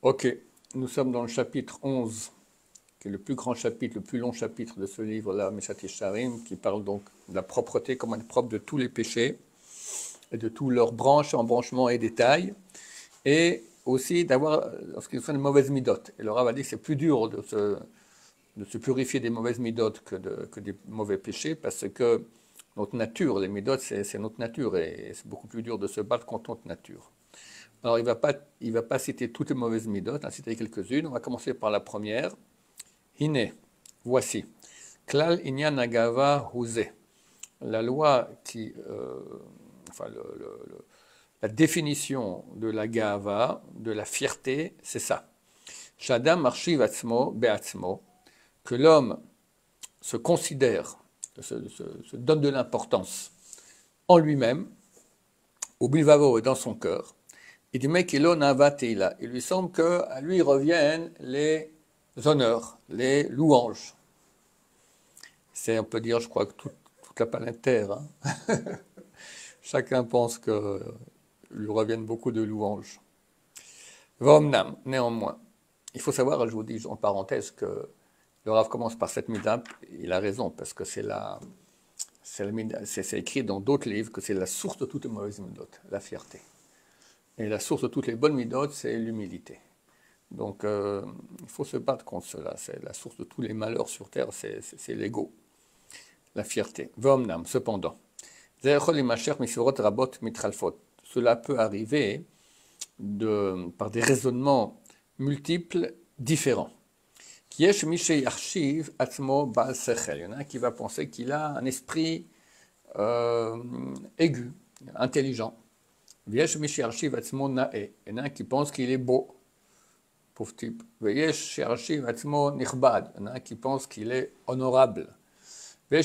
Ok, nous sommes dans le chapitre 11, qui est le plus grand chapitre, le plus long chapitre de ce livre-là, Meshat Yesharim, qui parle donc de la propreté, comment être propre de tous les péchés, et de tous leurs branches, embranchements et détails, et aussi d'avoir, lorsqu'ils sont de mauvaises midotes. Et le Rav a dit que c'est plus dur de se purifier des mauvaises midotes que des mauvais péchés, parce que notre nature, les midotes, c'est notre nature, et c'est beaucoup plus dur de se battre contre notre nature. Alors, il va pas citer toutes les mauvaises midotes, il va citer quelques-unes. On va commencer par la première. Hine, voici. Klal inyan agava huze. La loi qui, la définition de la gava, de la fierté, c'est ça. Shadam arshiv atzmo be'atzmo, que l'homme se considère, se donne de l'importance en lui-même, au bilvavo et dans son cœur. Il dit, mec, il lui semble qu'à lui reviennent les honneurs, les louanges. C'est, on peut dire, je crois que toute la planète Terre, hein. Chacun pense que lui reviennent beaucoup de louanges. Vomnam, néanmoins. Il faut savoir, je vous dis en parenthèse, que le Rav commence par cette midah, il a raison, parce que c'est écrit dans d'autres livres que c'est la source de toutes les mauvaises midotes, la fierté. Et la source de toutes les bonnes midotes, c'est l'humilité. Donc, il faut se battre contre cela. C'est la source de tous les malheurs sur terre, c'est l'ego, la fierté. Vomnam, cependant. Cela peut arriver par des raisonnements multiples, différents. Il y en a un qui va penser qu'il a un esprit aigu, intelligent. Il y en a un qui pense qu'il est beau, pauvre type. Il y en a un qui pense qu'il est honorable. Il y en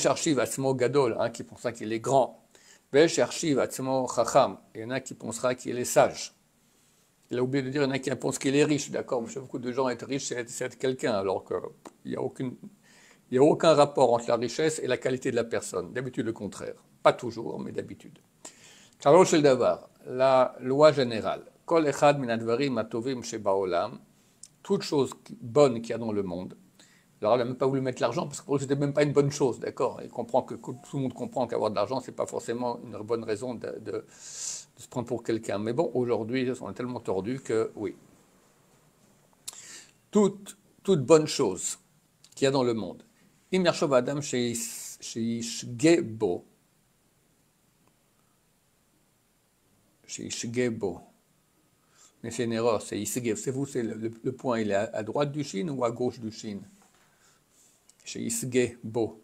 a un qui pensera qu'il est grand. Il y en a qui pensera qu'il est sage. Il a oublié de dire, il y en a qui pensent qu'il est riche, d'accord. Beaucoup de gens être riches, c'est être quelqu'un, alors qu'il n'y a aucun rapport entre la richesse et la qualité de la personne. D'habitude, le contraire. Pas toujours, mais d'habitude. La loi générale. Toute chose bonne qu'il y a dans le monde. Alors, il n'a même pas voulu mettre l'argent, parce que pour lui, ce n'était même pas une bonne chose, d'accord. Il comprend que tout le monde comprend qu'avoir de l'argent, ce n'est pas forcément une bonne raison de se prendre pour quelqu'un. Mais bon, aujourd'hui, on est tellement tordus que oui. Toute bonne chose qu'il y a dans le monde. Imershov Adam Sheishgebo. Sheishgebo. Mais c'est une erreur, c'est Isgev. C'est vous, c'est le point, il est à droite du shin ou à gauche du shin? Sheishgebo.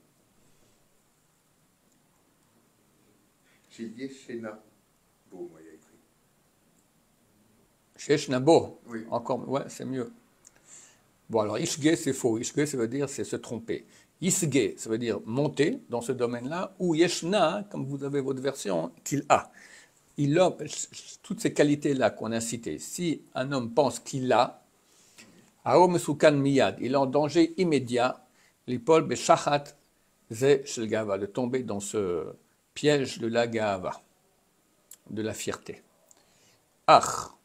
Shena. Bon, moi, il y a écrit. Sheshnabo. Oui. Encore, ouais, c'est mieux. Bon, alors, Ishge, c'est faux. Ishge, ça veut dire c'est se tromper. Isge, ça veut dire monter dans ce domaine-là, ou Yeshna, comme vous avez votre version, qu'il a. Il a toutes ces qualités-là qu'on a citées. Si un homme pense qu'il a, Aom Sukan Miyad, il est en danger immédiat, l'ipol Beshachat Ze Shel Gava, de tomber dans ce piège de la Gava, de la fierté.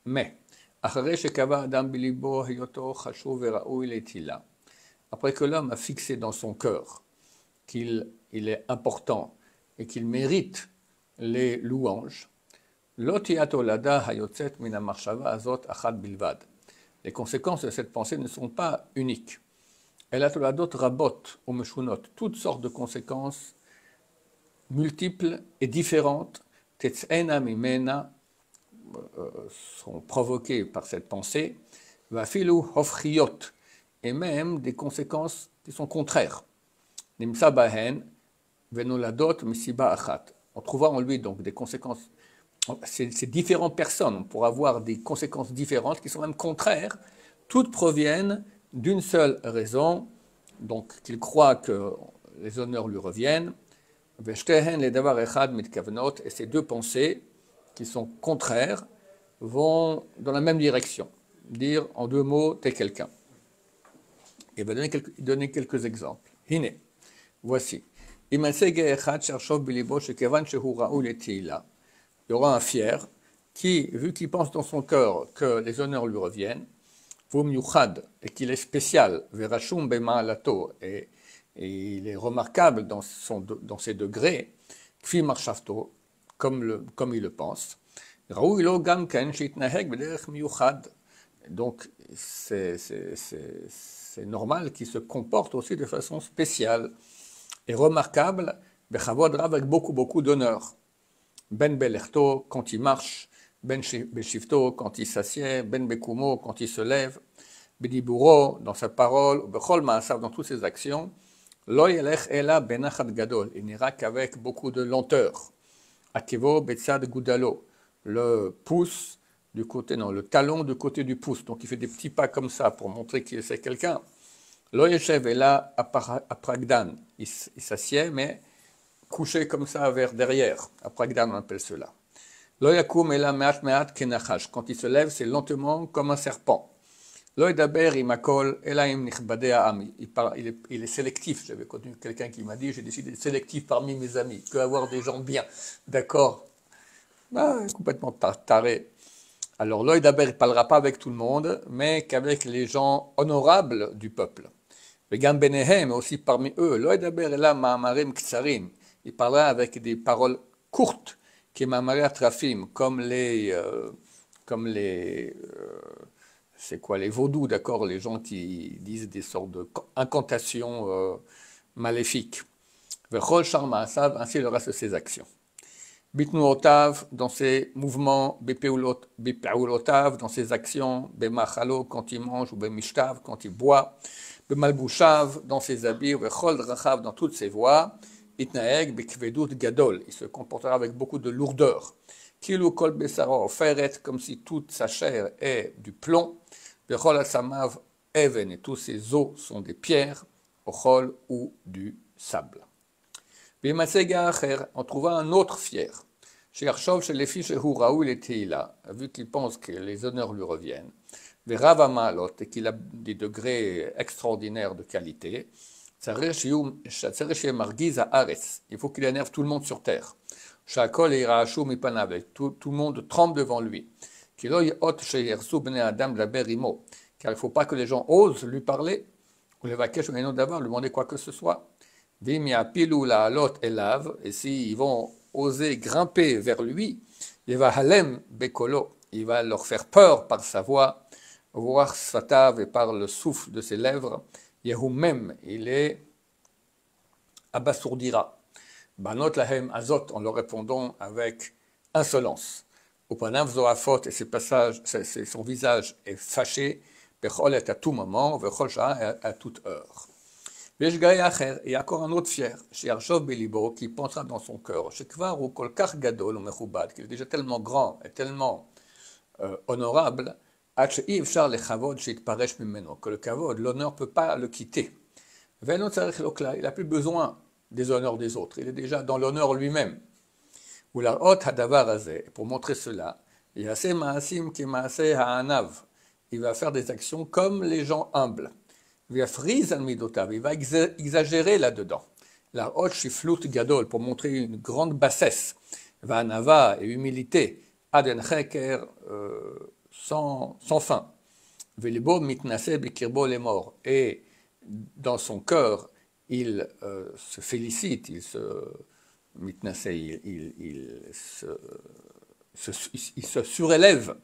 Mais, après que l'homme a fixé dans son cœur qu'il est important et qu'il mérite les louanges, les conséquences de cette pensée ne sont pas uniques. Toutes sortes de conséquences multiples et différentes sont provoquées par cette pensée, et même des conséquences qui sont contraires. On trouvera en lui donc des conséquences, c'est différentes personnes, on pourra avoir des conséquences différentes qui sont même contraires, toutes proviennent d'une seule raison, donc qu'il croit que les honneurs lui reviennent, et ces deux pensées qui sont contraires vont dans la même direction. Dire en deux mots, t'es quelqu'un. Il va donner quelques exemples. Hine, voici. Il y aura un fier qui, vu qu'il pense dans son cœur que les honneurs lui reviennent, Vumyuchad, et qu'il est spécial, Verashum Bema'alato, et il est remarquable dans ses degrés, Kfi Marshavto, comme il le pense. Raoui lo gam ken shitnahek b'derech miyuchad. Donc, c'est normal qu'il se comporte aussi de façon spéciale et remarquable, Bechavod Rav, avec beaucoup d'honneur. Ben Belerto, quand il marche, Ben Beshifto, quand il s'assied, Ben Bekumo, quand il se lève, Bediburo, dans sa parole, Bechol Maasav, dans toutes ses actions, Lo yelech ela benachat gadol, il n'ira qu'avec beaucoup de lenteur. Akevo betzad gudalo, le pouce du côté, non, le talon du côté du pouce, donc il fait des petits pas comme ça pour montrer qu'il c'est quelqu'un. Lo yeshev ela apragdan, il s'assied, mais couché comme ça vers derrière. Apragdan, on appelle cela. Lo yakum ela meat meat kenachash, quand il se lève, c'est lentement comme un serpent. Lo yedaber imakol ela im nichbadei ha'am, il est sélectif. J'avais connu quelqu'un qui m'a dit, j'ai décidé d'être sélectif parmi mes amis, que avoir des gens bien. D'accord, complètement taré. Alors, Lo yedaber, il ne parlera pas avec tout le monde, mais qu'avec les gens honorables du peuple. Vegam benehem, aussi parmi eux. Lo yedaber ela ma'amarim ktsarim, il parlera avec des paroles courtes, qui ma'amarim trafim, comme les c'est quoi, les vaudous, d'accord, les gens qui disent des sortes d'incantations maléfiques. Vechol shar ma'asav, ainsi le reste de ses actions. Bitnuotav, dans ses mouvements, bepeulotav, dans ses actions, bemachalo, quand il mange, ou bemishtav, quand il boit, bemalbushav, dans ses habits, vechol drachav, dans toutes ses voies, itnaeg, bekvedut gadol, il se comportera avec beaucoup de lourdeur. Kilu kol besaro feret, comme si toute sa chair est du plomb, vechol asamav even, et tous ses os sont des pierres, ochol ou du sable. On trouva un autre fier. Chez Arshov, chez les fiches Raoul et Teila, vu qu'il pense que les honneurs lui reviennent. Verava Maalot, et qu'il a des degrés extraordinaires de qualité. Il faut qu'il énerve tout le monde sur terre. Shakol et Irachou Mipanav, tout le monde tremble devant lui. Car il ne faut pas que les gens osent lui parler, ou les vaquesh ou les d'avoir, lui demander quoi que ce soit. Et s'ils vont oser grimper vers lui, il va halem bekolo, il va leur faire peur par sa voix, voir sfatav et par le souffle de ses lèvres, Yehumem, il est abasourdira. Banot lahem azot, en leur répondant avec insolence. Upanav zoafot, et ses passages, son visage est fâché, bechol est à tout moment, vechol sha'a à toute heure. Il y a encore un autre fier, chez Arshov Belibo, qui pensera dans son cœur, chez Kvar ou Kolkar Gadol ou Mechubad, qui est déjà tellement grand et tellement honorable, que le kavod, l'honneur ne peut pas le quitter. Il n'a plus besoin des honneurs des autres, il est déjà dans l'honneur lui-même. Ou la hot hadavar azeh, pour montrer cela, il va faire des actions comme les gens humbles. Il va exagérer là-dedans. La hot shiflut gadol, pour montrer une grande bassesse. Vanava et humilité. Aden cheker, sans fin. Velibo mitnase bekirbo les morts. Et dans son cœur, il se félicite, il se surélève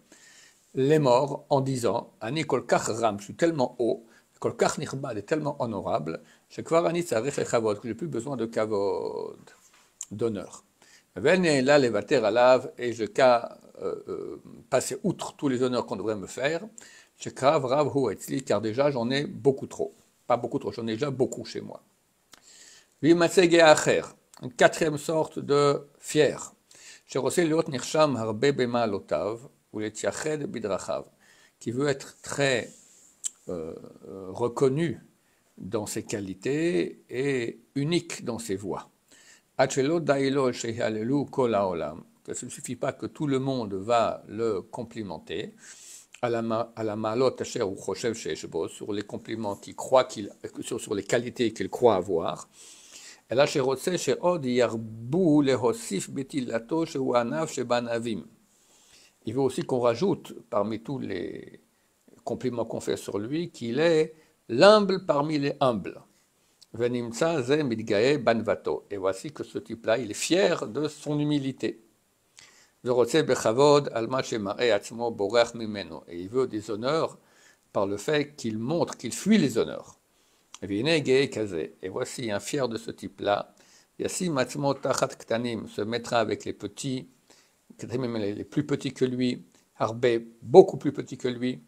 les morts en disant Ani kol kach ram, je suis tellement haut, kol kach nichbad est tellement honorable, que j'ai plus besoin de kavod, d'honneur. Venez là les vater alav et je qu'à passer outre tous les honneurs qu'on devrait me faire. Car déjà j'en ai beaucoup trop. Pas beaucoup trop, j'en ai déjà beaucoup chez moi. Une quatrième sorte de fier. Qui veut être très reconnu dans ses qualités et unique dans ses voies. Ça ne suffit pas que tout le monde va le complimenter à la ma'alot asher ou choshev she'eshbo, sur les compliments qu'il croit sur les qualités qu'il croit avoir. Il veut aussi qu'on rajoute parmi tous les compliment qu'on fait sur lui, qu'il est l'humble parmi les humbles. Venimtsa ze midgae banvato. Et voici que ce type-là, il est fier de son humilité. Et il veut des honneurs par le fait qu'il montre qu'il fuit les honneurs. Et voici un fier de ce type-là. Se mettra avec les petits, les plus petits que lui, beaucoup plus petits que lui,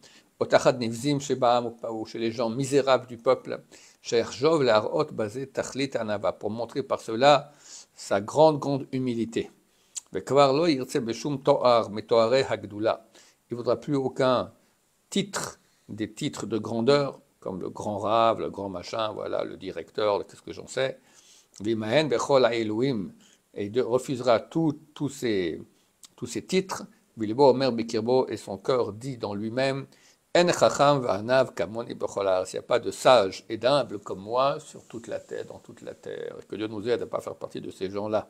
chez les gens misérables du peuple, pour montrer par cela sa grande humilité. Il ne voudra plus aucun titre, des titres de grandeur, comme le grand rave, le grand machin, voilà, le directeur, qu'est-ce que j'en sais. Et il refusera tous ces titres. Et son cœur dit dans lui-même, il n'y a pas de sage et d'humble comme moi sur toute la terre, dans toute la terre. Que Dieu nous aide à ne pas faire partie de ces gens-là.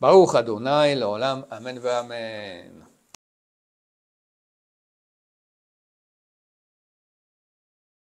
Baruch Adonai, l'olam, amen, amen.